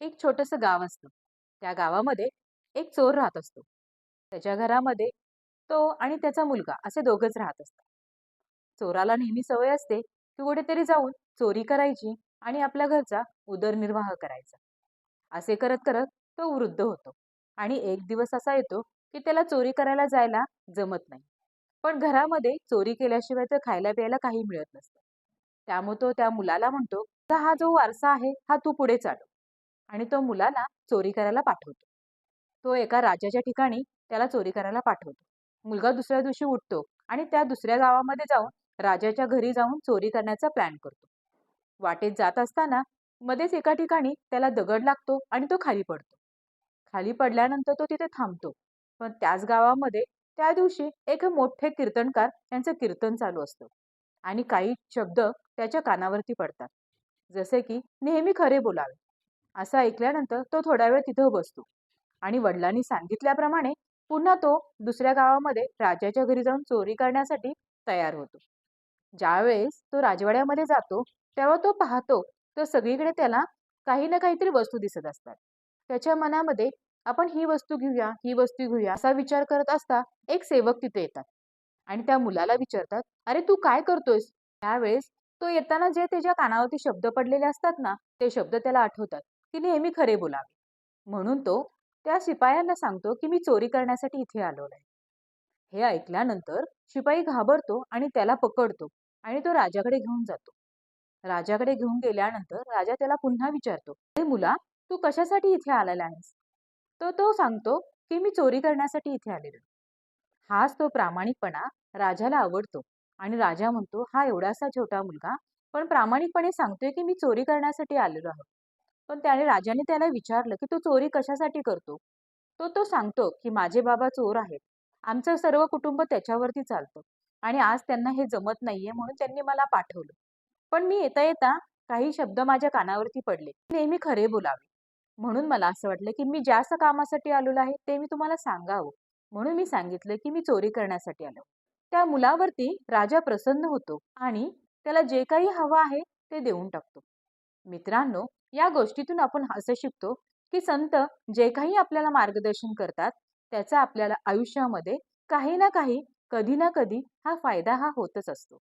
एक छोटंसं गाव असतं. त्या गावामध्ये एक चोर राहत असतो. त्याच्या घरामध्ये तो आणि त्याचा मुलगा असे दोघंच राहत असतात. चोराला नेहमी सवय असते की कुठेतरी जाऊन चोरी करायची आणि आपल्या घरचा उदरनिर्वाह करायचा. असे करत करत तो वृद्ध होतो आणि एक दिवस असा येतो की त्याला चोरी करायला जायला जमत नाही. पण घरामध्ये चोरी केल्याशिवाय तर खायला प्यायला काही मिळत नसतं. त्यामुळे तो त्या मुलाला म्हणतो, "आता हा जो वारसा आहे हा तू पुढे चालव." आणि तो मुलाला चोरी करायला पाठवतो. तो एका राजाच्या ठिकाणी त्याला चोरी करायला पाठवतो. मुलगा दुसऱ्या दिवशी उठतो आणि त्या दुसऱ्या गावामध्ये जाऊन राजाच्या घरी जाऊन चोरी करण्याचा प्लॅन करतो. वाटेत जात असताना मध्येच एका ठिकाणी त्याला दगड लागतो आणि तो खाली पडतो. खाली पडल्यानंतर तो तिथे थांबतो. पण त्याच गावामध्ये त्या दिवशी एक मोठे कीर्तनकार यांचं कीर्तन चालू असतं आणि काही शब्द त्याच्या कानावरती पडतात. जसे की नेहमी खरे बोलावे. असं ऐकल्यानंतर तो थोडा वेळ तिथं बसतो आणि वडिलांनी सांगितल्याप्रमाणे पुन्हा तो दुसऱ्या गावामध्ये राजाच्या घरी जाऊन चोरी करण्यासाठी तयार होतो. ज्यावेळेस तो राजवाड्यामध्ये जातो, तेव्हा तो पाहतो तर सगळीकडे त्याला काही ना काहीतरी वस्तू दिसत असतात. त्याच्या मनामध्ये आपण ही वस्तू घेऊया, ही वस्तू घेऊया असा विचार करत असता एक सेवक तिथे येतात आणि त्या मुलाला विचारतात, "अरे तू काय करतोयस?" त्यावेळेस तो येताना जे त्याच्या कानावरती शब्द पडलेले असतात ना, ते शब्द त्याला आठवतात, की नेहमी खरे बोलावे. म्हणून तो त्या शिपायांना सांगतो, की मी चोरी करण्यासाठी इथे आलेलो आहे. हे ऐकल्यानंतर शिपाई घाबरतो आणि त्याला पकडतो आणि तो राजाकडे घेऊन जातो. राजाकडे घेऊन गेल्यानंतर राजा त्याला पुन्हा विचारतो, "अरे मुला, तू कशासाठी इथे आलेला आहेस?" तर तो सांगतो, की "मी चोरी करण्यासाठी इथे आलेलो आहे." हाच तो प्रामाणिकपणा राजाला आवडतो आणि राजा म्हणतो, "हा एवढासा छोटा मुलगा पण प्रामाणिकपणे सांगतोय, की मी चोरी करण्यासाठी आलेलो आहे." पण राजाने त्याला विचारलं, की "तू चोरी कशासाठी करतो?" तो सांगतो, की "माझे बाबा चोर आहेत. आमचं सर्व कुटुंब त्याच्यावरती चालतं आणि आज त्यांना हे जमत नाहीये म्हणून त्यांनी मला पाठवलं. पण मी येता-येता काही शब्द माझ्या कानावरती पडले. नेहमी खरे बोलावे. म्हणून मला असं वाटलं, की मी ज्या कामासाठी आलेलो आहे ते मी तुम्हाला सांगावं. म्हणून मी सांगितलं, की मी चोरी करण्यासाठी आलो." त्या मुलावरती राजा प्रसन्न होतो आणि त्याला जे काही हवं आहे ते देऊन टाकतो. मित्रांनो, या गोष्टीतून आपण असं शिकतो, की संत जे काही आपल्याला मार्गदर्शन करतात, त्याचा आपल्याला आयुष्यामध्ये काही ना काही, कधी ना कधी हा फायदा हा होतच असतो.